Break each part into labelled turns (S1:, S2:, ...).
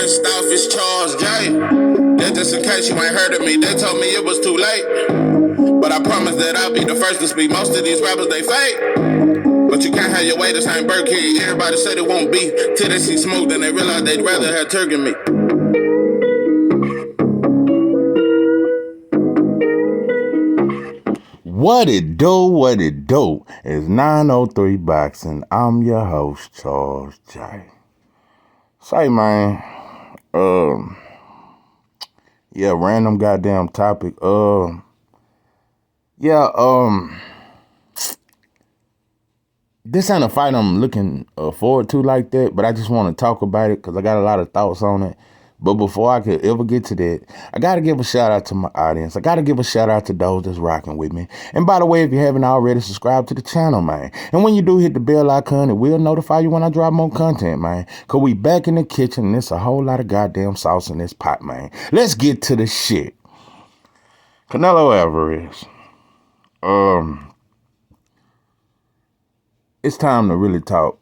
S1: First off, it's Charles J. That's just in case you ain't heard of me. They told me it was too late. But I promise that I'll be the first to speak. Most of these rappers, they fake. But you can't have your way, this ain't Burger King. Everybody said it won't be till they see smoke, then they realize they'd rather have turkey meat.
S2: What it do? It's 903 Boxing. I'm your host, Charles J. Say, man, random goddamn topic. This ain't a fight I'm looking forward to like that, but I just want to talk about it because I got a lot of thoughts on it. But before I could ever get to that, I got to give a shout out to my audience. I got to give a shout out to those that's rocking with me. And by the way, if you haven't already, subscribe to the channel, man. And when you do, hit the bell icon. It will notify you when I drop more content, man. Because we back in the kitchen and there's a whole lot of goddamn sauce in this pot, man. Let's get to the shit. Canelo Alvarez. It's time to really talk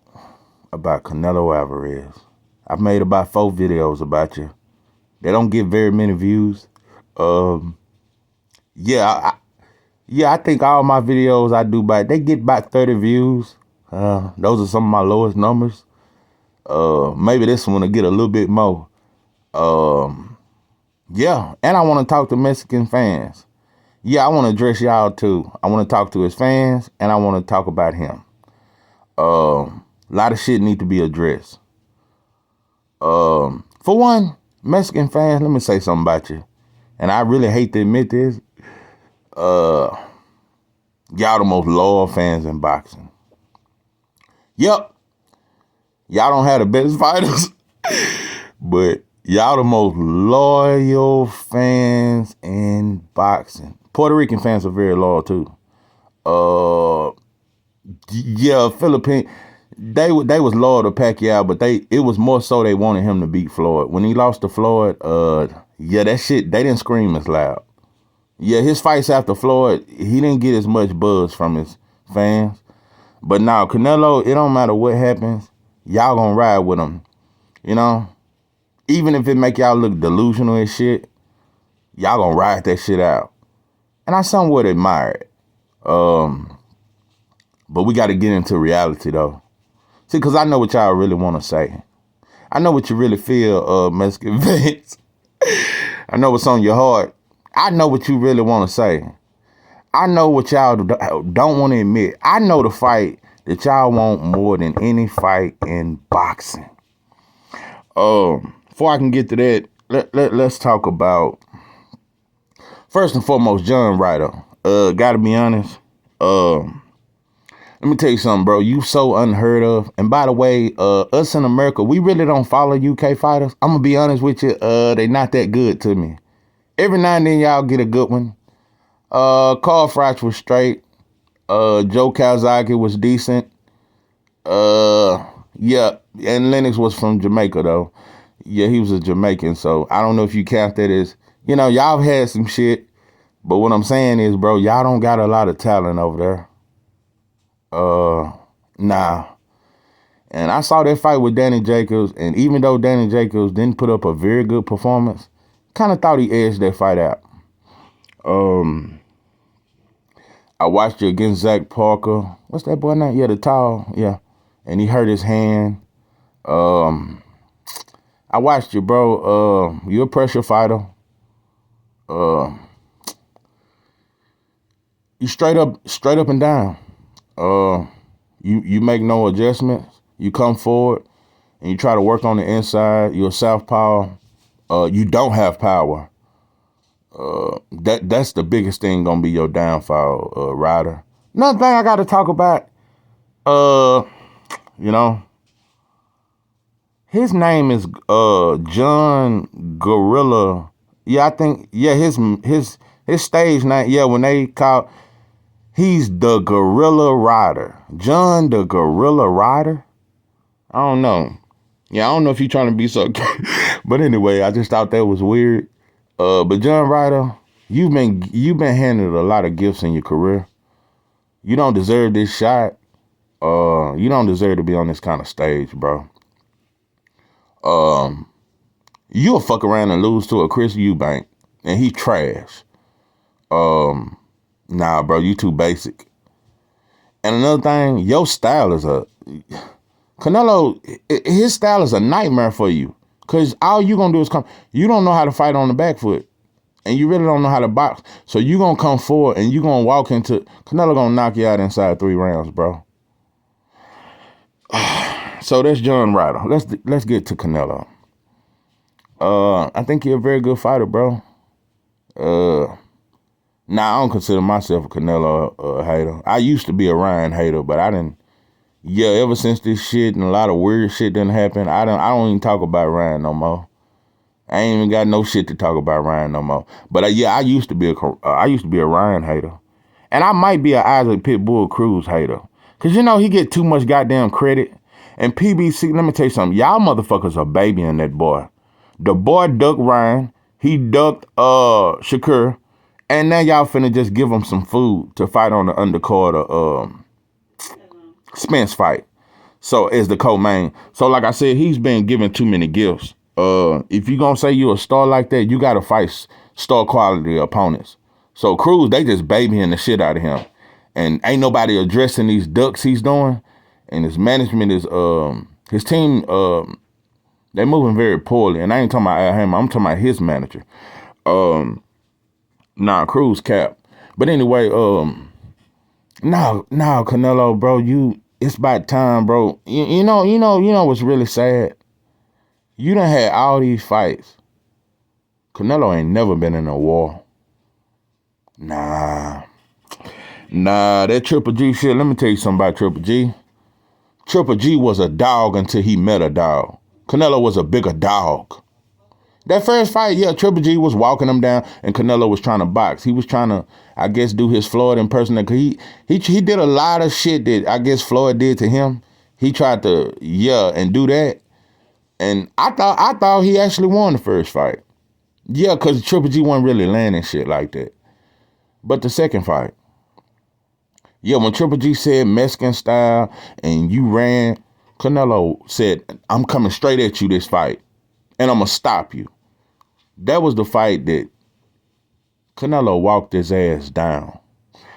S2: about Canelo Alvarez. I've made about 4 videos about you. They don't get very many views. I think all my videos I do they get about 30 views. Those are some of my lowest numbers. Maybe this one will get a little bit more. And I want to talk to Mexican fans. Yeah, I want to address y'all too. I want to talk to his fans and I want to talk about him. A lot of shit need to be addressed. For one, Mexican fans, let me say something about you. And I really hate to admit this. Y'all the most loyal fans in boxing. Yep. Y'all don't have the best fighters. But y'all the most loyal fans in boxing. Puerto Rican fans are very loyal too. Philippines. They was loyal to Pacquiao, but it was more so they wanted him to beat Floyd. When he lost to Floyd, that shit, they didn't scream as loud. Yeah, his fights after Floyd, he didn't get as much buzz from his fans. But now, Canelo, it don't matter what happens, y'all gonna ride with him. You know? Even if it make y'all look delusional and shit, y'all gonna ride that shit out. And I somewhat admire it. But we gotta get into reality though. See, because I know what y'all really want to say. I know what you really feel, Mexican fans. I know what's on your heart. I know what you really want to say. I know what y'all don't want to admit. I know the fight that y'all want more than any fight in boxing. Before I can get to that, let's talk about, first and foremost, John Ryder. Gotta be honest. Let me tell you something, bro. You so unheard of. And by the way, us in America, we really don't follow UK fighters. I'm going to be honest with you. They not that good to me. Every now and then, y'all get a good one. Carl Froch was straight. Joe Calzaghe was decent. And Lennox was from Jamaica, though. Yeah, he was a Jamaican. So I don't know if you count that as, y'all had some shit. But what I'm saying is, bro, y'all don't got a lot of talent over there. Nah. And I saw that fight with Danny Jacobs, and even though Danny Jacobs didn't put up a very good performance, kind of thought he edged that fight out. I watched you against Zach Parker. What's that boy name? Yeah, the tall. Yeah. And he hurt his hand. I watched you, bro. You're a pressure fighter. You straight up and down. You make no adjustments. You come forward and you try to work on the inside. You're a southpaw. You don't have power. That's the biggest thing gonna be your downfall, Ryder. Another thing I gotta talk about, his name is John Gorilla. Yeah, I think his stage name, when they call, he's the Gorilla Ryder. John the Gorilla Ryder? I don't know. Yeah, I don't know if he's trying to be so but anyway, I just thought that was weird. But John Ryder, you've been handed a lot of gifts in your career. You don't deserve this shot. You don't deserve to be on this kind of stage, bro. You'll fuck around and lose to a Chris Eubank, and he trash. Nah, bro, you too basic. And another thing, your style is Canelo, his style is a nightmare for you. Because all you going to do is come. You don't know how to fight on the back foot. And you really don't know how to box. So you going to come forward and you going to walk into. Canelo going to knock you out inside 3 rounds, bro. So that's John Ryder. Let's get to Canelo. I think he's a very good fighter, bro. Nah, I don't consider myself a Canelo hater. I used to be a Ryan hater, but I didn't. Yeah, ever since this shit and a lot of weird shit didn't happen, I don't even talk about Ryan no more. I ain't even got no shit to talk about Ryan no more. But yeah, I used to be a Ryan hater, and I might be an Isaac Pitbull Cruz hater, cause he get too much goddamn credit. And PBC, let me tell you something, y'all motherfuckers are babying that boy. The boy ducked Ryan, he ducked Shakur, and now y'all finna just give him some food to fight on the undercard of Spence fight. So as the co-main. So like I said, he's been given too many gifts. If you gonna say you a star like that, you gotta fight star quality opponents. So Cruz, they just babying the shit out of him. And ain't nobody addressing these ducks he's doing. And his management is his team, they're moving very poorly. And I ain't talking about him, I'm talking about his manager. Cruz cap. But anyway, Canelo, bro, it's about time, bro. You know what's really sad? You done had all these fights. Canelo ain't never been in a war. Nah, that Triple G shit, let me tell you something about Triple G. Triple G was a dog until he met a dog. Canelo was a bigger dog. That first fight, yeah, Triple G was walking him down and Canelo was trying to box. He was trying to, I guess, do his Floyd impersonation. He did a lot of shit that I guess Floyd did to him. He tried to, and do that. And I thought he actually won the first fight. Yeah, because Triple G wasn't really landing shit like that. But the second fight, yeah, when Triple G said Mexican style and you ran, Canelo said, I'm coming straight at you this fight and I'm going to stop you. That was the fight that Canelo walked his ass down.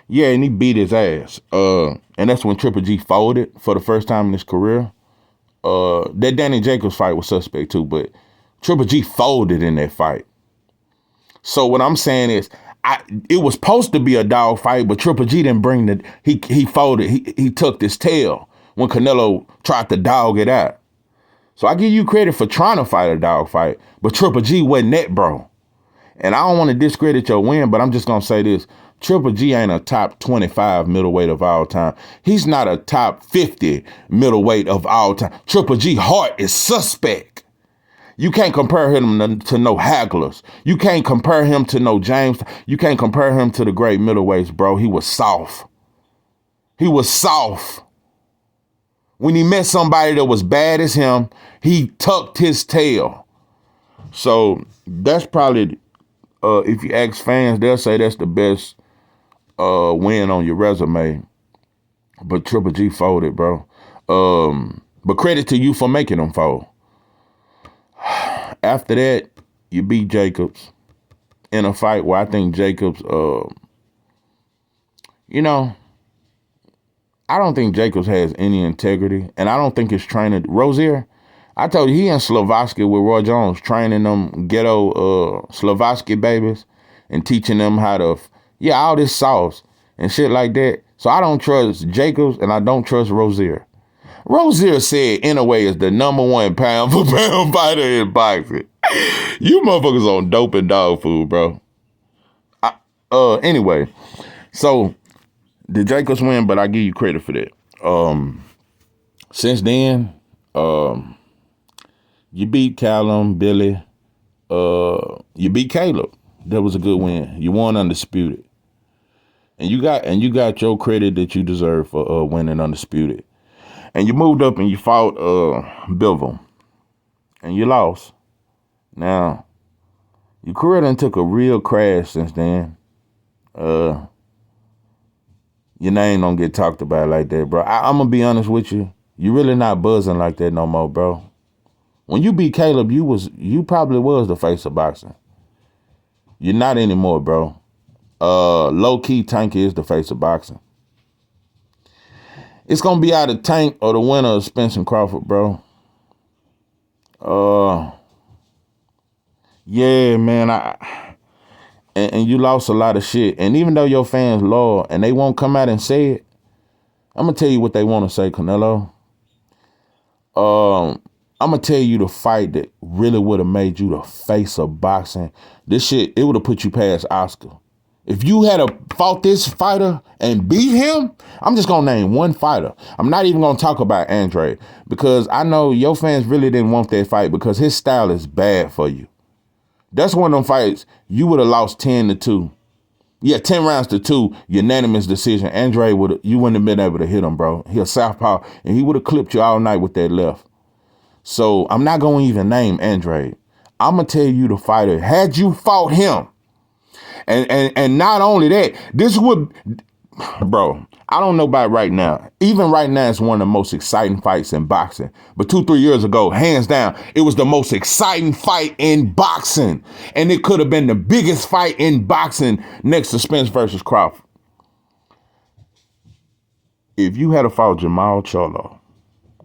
S2: Yeah, and he beat his ass. And that's when Triple G folded for the first time in his career. That Danny Jacobs fight was suspect too, but Triple G folded in that fight. So what I'm saying is, it was supposed to be a dog fight, but Triple G didn't bring he folded. He tucked his tail when Canelo tried to dog it out. So I give you credit for trying to fight a dog fight, but Triple G wasn't that, bro. And I don't want to discredit your win, but I'm just going to say this. Triple G ain't a top 25 middleweight of all time. He's not a top 50 middleweight of all time. Triple G heart is suspect. You can't compare him to no hagglers. You can't compare him to no James. You can't compare him to the great middleweights, bro. He was soft. He was soft. When he met somebody that was bad as him, he tucked his tail. So that's probably, if you ask fans, they'll say that's the best win on your resume. But Triple G folded, bro. But credit to you for making him fold. After that, you beat Jacobs in a fight where I think Jacobs, I don't think Jacobs has any integrity, and I don't think his trainer, Rozier, I told you, he in Slovakia with Roy Jones, training them ghetto Slovakia babies and teaching them how to, all this sauce and shit like that. So I don't trust Jacobs, and I don't trust Rozier. Rozier said Inouye is the #1 pound for pound fighter in boxing. You motherfuckers on dope and dog food, bro. Anyway, so the Jacobs win, but I give you credit for that. Since then, you beat Callum, Billy. You beat Caleb. That was a good win. You won undisputed, and you got your credit that you deserve for winning undisputed. And you moved up and you fought Bivol, and you lost. Now, your career done took a real crash since then. Your name don't get talked about like that, bro. I'm going to be honest with you. You really not buzzing like that no more, bro. When you beat Caleb, you probably was the face of boxing. You're not anymore, bro. Low key, Tank is the face of boxing. It's gonna be either Tank or the winner of Spence and Crawford, bro. Yeah, man. And you lost a lot of shit. And even though your fans loyal and they won't come out and say it, I'm gonna tell you what they want to say, Canelo. I'm gonna tell you the fight that really would have made you the face of boxing. This shit, it would have put you past Oscar. If you had fought this fighter and beat him, I'm just gonna name one fighter. I'm not even gonna talk about Andre because I know your fans really didn't want that fight because his style is bad for you. That's one of them fights you would have lost 10-2. Yeah, 10 rounds to 2, unanimous decision. Andre you wouldn't have been able to hit him, bro. He a southpaw, and he would have clipped you all night with that left. So I'm not gonna even name Andre. I'm gonna tell you the fighter. Had you fought him, and not only that, this would, bro. I don't know about right now. Even right now, it's one of the most exciting fights in boxing. But 2-3 years ago, hands down, it was the most exciting fight in boxing. And it could have been the biggest fight in boxing next to Spence versus Crawford. If you had fought Jamal Charlo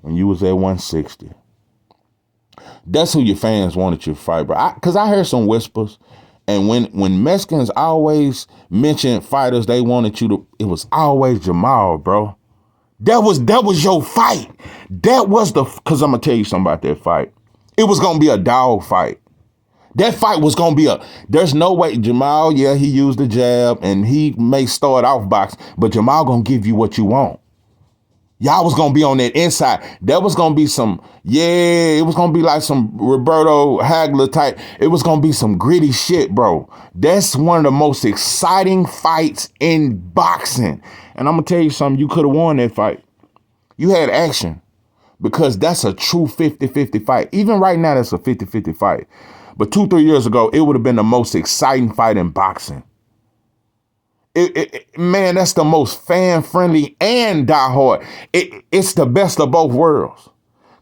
S2: when you was at 160, that's who your fans wanted you to fight, bro. Because I heard some whispers. And when Mexicans always mention fighters they wanted you to, it was always Jamal, bro. That was your fight. That was because I'm going to tell you something about that fight. It was going to be a dog fight. That fight was going to be there's no way. Jamal, yeah, he used the jab and he may start off box, but Jamal going to give you what you want. Y'all was going to be on that inside. That was going to be it was going to be like some Roberto Hagler type. It was going to be some gritty shit, bro. That's one of the most exciting fights in boxing. And I'm going to tell you something, you could have won that fight. You had action because that's a true 50-50 fight. Even right now, that's a 50-50 fight. But 2-3 years ago, it would have been the most exciting fight in boxing. Man, that's the most fan-friendly and diehard. It's the best of both worlds.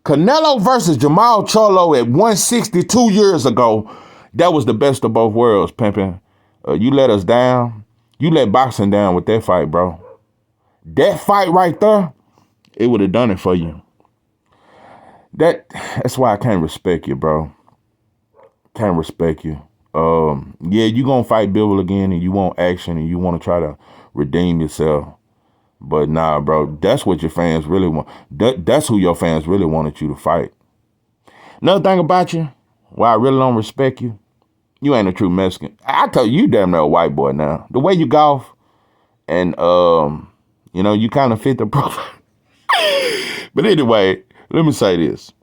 S2: Canelo versus Jamal Charlo at 162 years ago, that was the best of both worlds, pimpin'. You let us down. You let boxing down with that fight, bro. That fight right there, it would have done it for you. That's why I can't respect you, bro. Can't respect you. Yeah, you gonna fight Bivol again and you want action and you want to try to redeem yourself. But nah, bro, that's what your fans really want. That's who your fans really wanted you to fight. Another thing about you, why I really don't respect you, you ain't a true Mexican. I tell you damn near a white boy now. The way you golf and, you kind of fit the profile. But anyway, let me say this.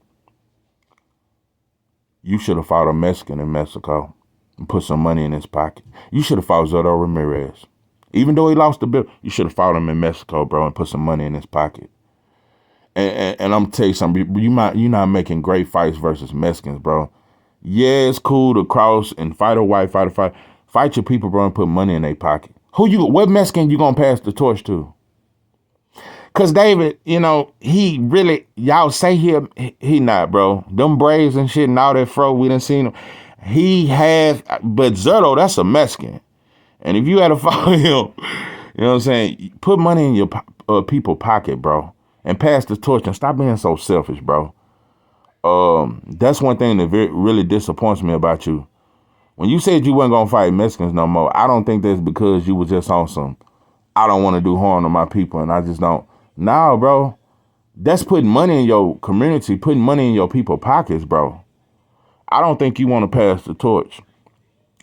S2: You should have fought a Mexican in Mexico and put some money in his pocket. You should have fought Zurdo Ramirez. Even though he lost the bill, you should have fought him in Mexico, bro, and put some money in his pocket. And I'm going to tell you something. You're not making great fights versus Mexicans, bro. Yeah, it's cool to cross and fight a white, fight. Fight your people, bro, and put money in their pocket. What Mexican you going to pass the torch to? Because David, he really, y'all say he not, bro. Them braids and shit and all that fro, we done seen him. He has, but Zurdo, that's a Mexican. And if you had to follow him, you know what I'm saying? Put money in your people's pocket, bro. And pass the torch and stop being so selfish, bro. That's one thing that really disappoints me about you. When you said you wasn't going to fight Mexicans no more, I don't think that's because you was just on some, I don't want to do harm to my people and I just don't. Nah, bro. That's putting money in your community, putting money in your people's pockets, bro. I don't think you want to pass the torch.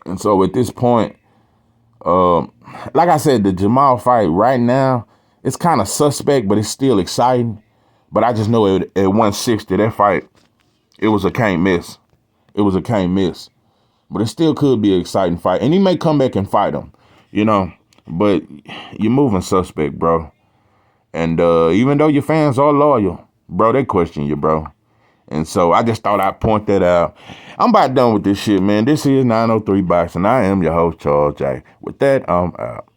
S2: And so at this point, like I said, the Jamal fight right now, it's kind of suspect, but it's still exciting. But I just know at 160, that fight, it was a can't miss. It was a can't miss. But it still could be an exciting fight. And he may come back and fight him, But you're moving suspect, bro. And even though your fans are loyal, bro, they question you, bro. And so I just thought I'd point that out. I'm about done with this shit, man. This is 903 Boxing. I am your host, Charles J. With that, I'm out.